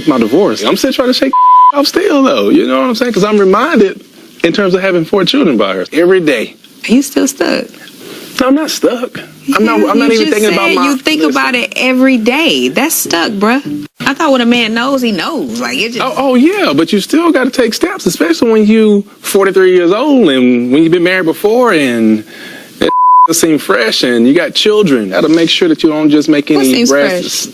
my divorce. I'm still trying to shake off still, though. You know what I'm saying? Because I'm reminded in terms of having 4 children by her every day. Are you still stuck? No, I'm not stuck. I'm not even thinking about my... You think about it every day. That's stuck, bruh. I thought when a man knows, he knows. Like, it just... Oh, yeah, but you still got to take steps, especially when you 43 years old and when you've been married before and that seem fresh and you got children. Got to make sure that you don't just make any rash.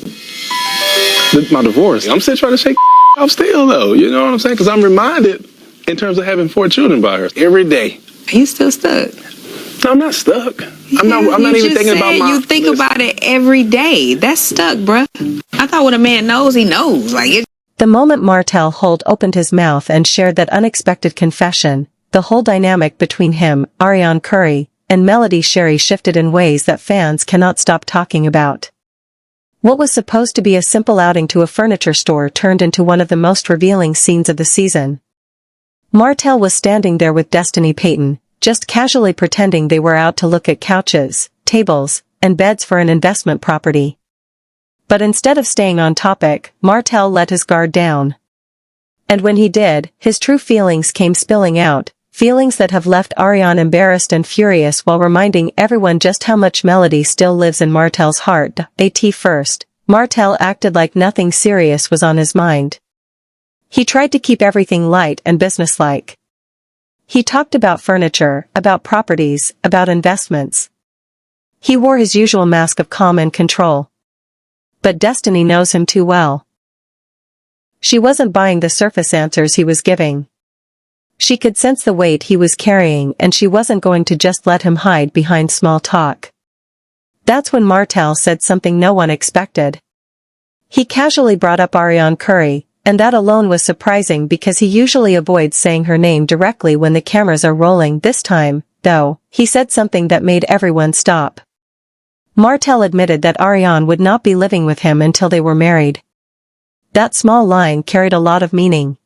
My divorce. I'm still trying to shake off still, though. You know what I'm saying? Because I'm reminded in terms of having 4 children by her every day. Are you still stuck? No, I'm not stuck. I'm not even thinking about my... You think about it every day. That's stuck, bruh. I thought when a man knows, he knows. Like, it... The moment Martell Holt opened his mouth and shared that unexpected confession, the whole dynamic between him, Arionne Curry, and Melody Sherry shifted in ways that fans cannot stop talking about. What was supposed to be a simple outing to a furniture store turned into one of the most revealing scenes of the season. Martell was standing there with Destiny Payton, just casually pretending they were out to look at couches, tables, and beds for an investment property. But instead of staying on topic, Martell let his guard down. And when he did, his true feelings came spilling out, feelings that have left Arian embarrassed and furious while reminding everyone just how much Melody still lives in Martell's heart. At first, Martell acted like nothing serious was on his mind. He tried to keep everything light and businesslike. He talked about furniture, about properties, about investments. He wore his usual mask of calm and control. But Destiny knows him too well. She wasn't buying the surface answers he was giving. She could sense the weight he was carrying and she wasn't going to just let him hide behind small talk. That's when Martell said something no one expected. He casually brought up Arionne Curry, and that alone was surprising because he usually avoids saying her name directly when the cameras are rolling. This time, though, he said something that made everyone stop. Martell admitted that Ariane would not be living with him until they were married. That small line carried a lot of meaning.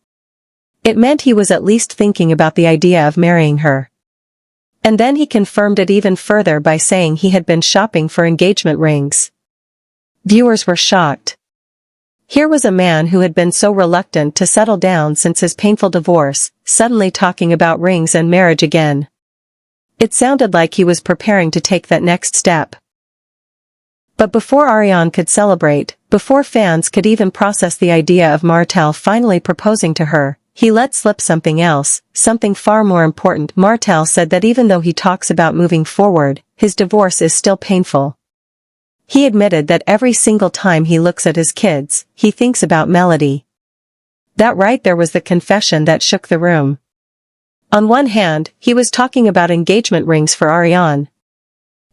It meant he was at least thinking about the idea of marrying her. And then he confirmed it even further by saying he had been shopping for engagement rings. Viewers were shocked. Here was a man who had been so reluctant to settle down since his painful divorce, suddenly talking about rings and marriage again. It sounded like he was preparing to take that next step. But before Ariane could celebrate, before fans could even process the idea of Martell finally proposing to her, he let slip something else, something far more important. Martell said that even though he talks about moving forward, his divorce is still painful. He admitted that every single time he looks at his kids, he thinks about Melody. That right there was the confession that shook the room. On one hand, he was talking about engagement rings for Ariane.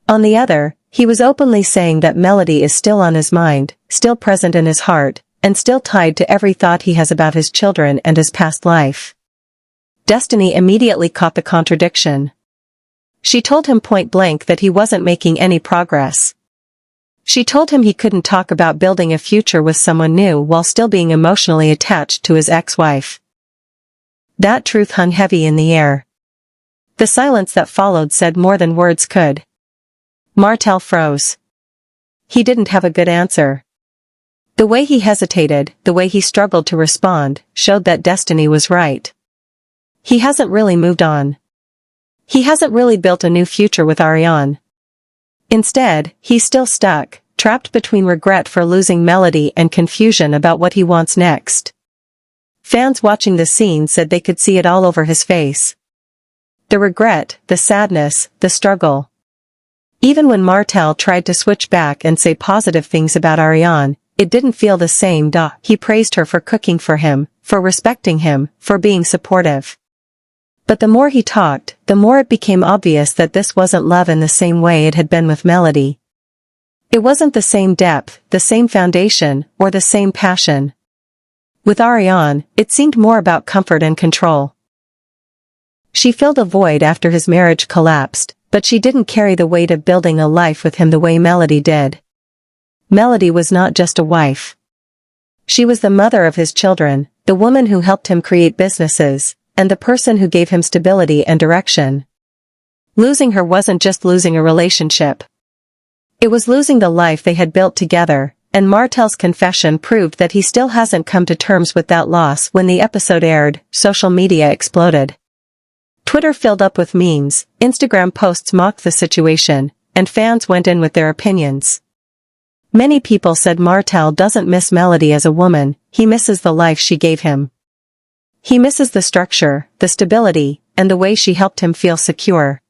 On the other, he was openly saying that Melody is still on his mind, still present in his heart, and still tied to every thought he has about his children and his past life. Destiny immediately caught the contradiction. She told him point blank that he wasn't making any progress. She told him he couldn't talk about building a future with someone new while still being emotionally attached to his ex-wife. That truth hung heavy in the air. The silence that followed said more than words could. Martell froze. He didn't have a good answer. The way he hesitated, the way he struggled to respond, showed that Destiny was right. He hasn't really moved on. He hasn't really built a new future with Ariane. Instead, he's still stuck, trapped between regret for losing Melody and confusion about what he wants next. Fans watching the scene said they could see it all over his face. The regret, the sadness, the struggle. Even when Martell tried to switch back and say positive things about Ariane, it didn't feel the same. He praised her for cooking for him, for respecting him, for being supportive. But the more he talked, the more it became obvious that this wasn't love in the same way it had been with Melody. It wasn't the same depth, the same foundation, or the same passion. With Ariane, it seemed more about comfort and control. She filled a void after his marriage collapsed, but she didn't carry the weight of building a life with him the way Melody did. Melody was not just a wife. She was the mother of his children, the woman who helped him create businesses, and the person who gave him stability and direction. Losing her wasn't just losing a relationship. It was losing the life they had built together, and Martell's confession proved that he still hasn't come to terms with that loss. When the episode aired, social media exploded. Twitter filled up with memes, Instagram posts mocked the situation, and fans went in with their opinions. Many people said Martell doesn't miss Melody as a woman, he misses the life she gave him. He misses the structure, the stability, and the way she helped him feel secure.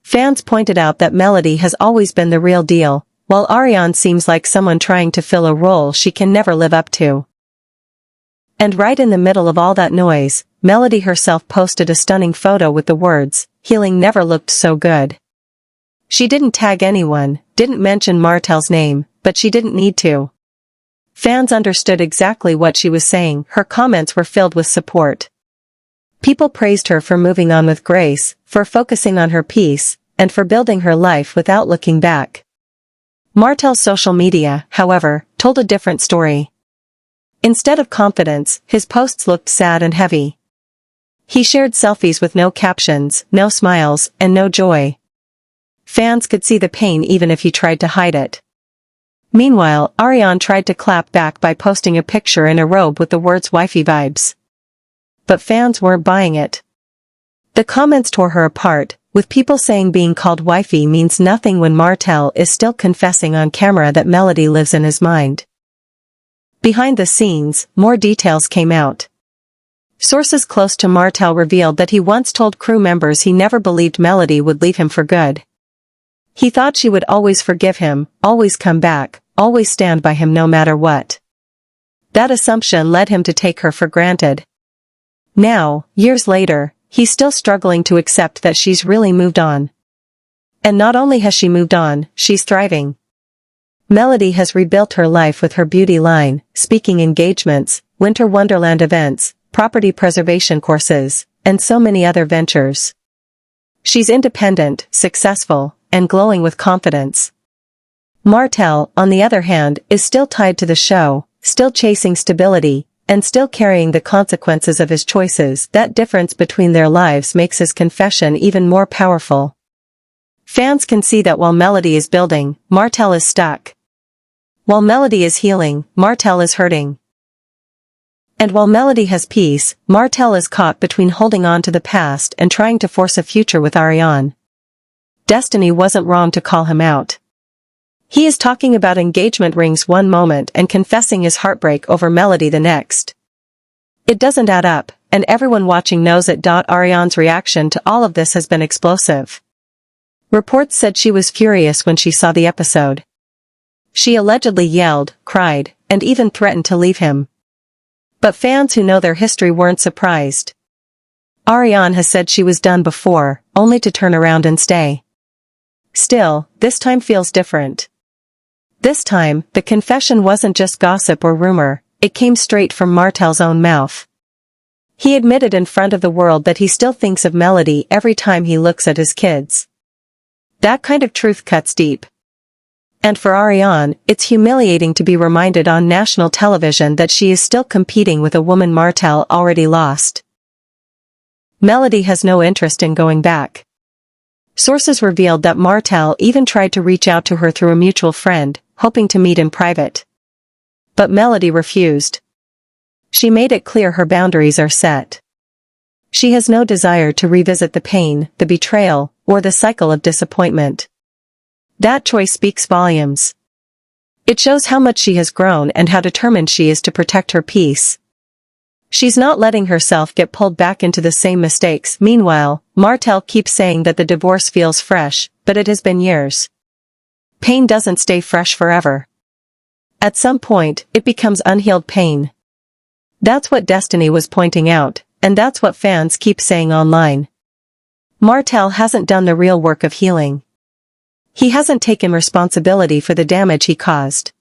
Fans pointed out that Melody has always been the real deal, while Arionne seems like someone trying to fill a role she can never live up to. And right in the middle of all that noise, Melody herself posted a stunning photo with the words, "Healing never looked so good." She didn't tag anyone, didn't mention Martell's name, but she didn't need to. Fans understood exactly what she was saying. Her comments were filled with support. People praised her for moving on with grace, for focusing on her peace, and for building her life without looking back. Martell's social media, however, told a different story. Instead of confidence, his posts looked sad and heavy. He shared selfies with no captions, no smiles, and no joy. Fans could see the pain even if he tried to hide it. Meanwhile, Arian tried to clap back by posting a picture in a robe with the words "wifey vibes." But fans weren't buying it. The comments tore her apart, with people saying being called wifey means nothing when Martell is still confessing on camera that Melody lives in his mind. Behind the scenes, more details came out. Sources close to Martell revealed that he once told crew members he never believed Melody would leave him for good. He thought she would always forgive him, always come back, always stand by him no matter what. That assumption led him to take her for granted. Now, years later, he's still struggling to accept that she's really moved on. And not only has she moved on, she's thriving. Melody has rebuilt her life with her beauty line, speaking engagements, winter wonderland events, property preservation courses, and so many other ventures. She's independent, successful, and glowing with confidence. Martell, on the other hand, is still tied to the show, still chasing stability, and still carrying the consequences of his choices. That difference between their lives makes his confession even more powerful. Fans can see that while Melody is building, Martell is stuck. While Melody is healing, Martell is hurting. And while Melody has peace, Martell is caught between holding on to the past and trying to force a future with Ariane. Destiny wasn't wrong to call him out. He is talking about engagement rings one moment and confessing his heartbreak over Melody the next. It doesn't add up, and everyone watching knows it. Ariane's reaction to all of this has been explosive. Reports said she was furious when she saw the episode. She allegedly yelled, cried, and even threatened to leave him. But fans who know their history weren't surprised. Arionne has said she was done before, only to turn around and stay. Still, this time feels different. This time, the confession wasn't just gossip or rumor, it came straight from Martell's own mouth. He admitted in front of the world that he still thinks of Melody every time he looks at his kids. That kind of truth cuts deep. And for Arionne, it's humiliating to be reminded on national television that she is still competing with a woman Martell already lost. Melody has no interest in going back. Sources revealed that Martell even tried to reach out to her through a mutual friend, hoping to meet in private. But Melody refused. She made it clear her boundaries are set. She has no desire to revisit the pain, the betrayal, or the cycle of disappointment. That choice speaks volumes. It shows how much she has grown and how determined she is to protect her peace. She's not letting herself get pulled back into the same mistakes. Meanwhile, Martell keeps saying that the divorce feels fresh, but it has been years. Pain doesn't stay fresh forever. At some point, it becomes unhealed pain. That's what Destiny was pointing out, and that's what fans keep saying online. Martell hasn't done the real work of healing. He hasn't taken responsibility for the damage he caused.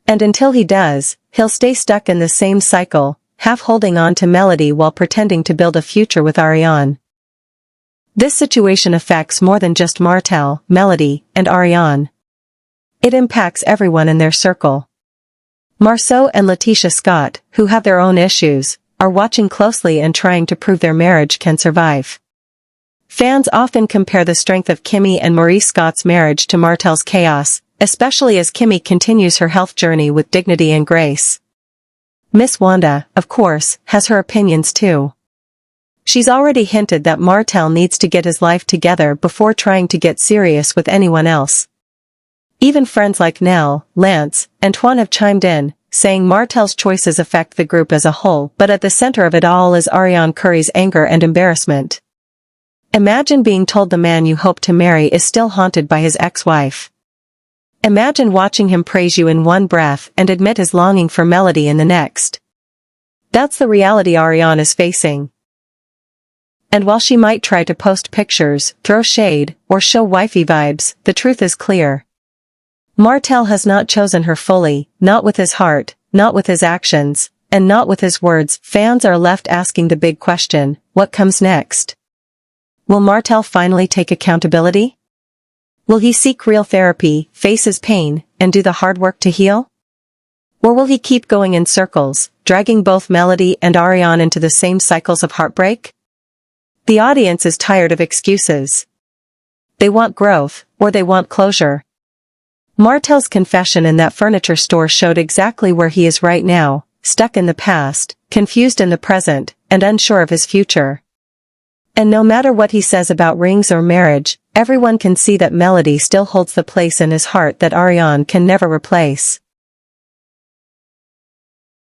And until he does, he'll stay stuck in the same cycle, half holding on to Melody while pretending to build a future with Ariane. This situation affects more than just Martell, Melody, and Ariane. It impacts everyone in their circle. Marceau and Letitia Scott, who have their own issues, are watching closely and trying to prove their marriage can survive. Fans often compare the strength of Kimmy and Maurice Scott's marriage to Martell's chaos, especially as Kimmy continues her health journey with dignity and grace. Miss Wanda, of course, has her opinions too. She's already hinted that Martell needs to get his life together before trying to get serious with anyone else. Even friends like Nell, Lance, and Twan have chimed in, saying Martell's choices affect the group as a whole, but at the center of it all is Arionne Curry's anger and embarrassment. Imagine being told the man you hope to marry is still haunted by his ex-wife. Imagine watching him praise you in one breath and admit his longing for Melody in the next. That's the reality Arionne is facing. And while she might try to post pictures, throw shade, or show wifey vibes, the truth is clear. Martell has not chosen her fully, not with his heart, not with his actions, and not with his words. Fans are left asking the big question, what comes next? Will Martell finally take accountability? Will he seek real therapy, face his pain, and do the hard work to heal? Or will he keep going in circles, dragging both Melody and Arian into the same cycles of heartbreak? The audience is tired of excuses. They want growth, or they want closure. Martell's confession in that furniture store showed exactly where he is right now, stuck in the past, confused in the present, and unsure of his future. And no matter what he says about rings or marriage, everyone can see that Melody still holds the place in his heart that Ariane can never replace.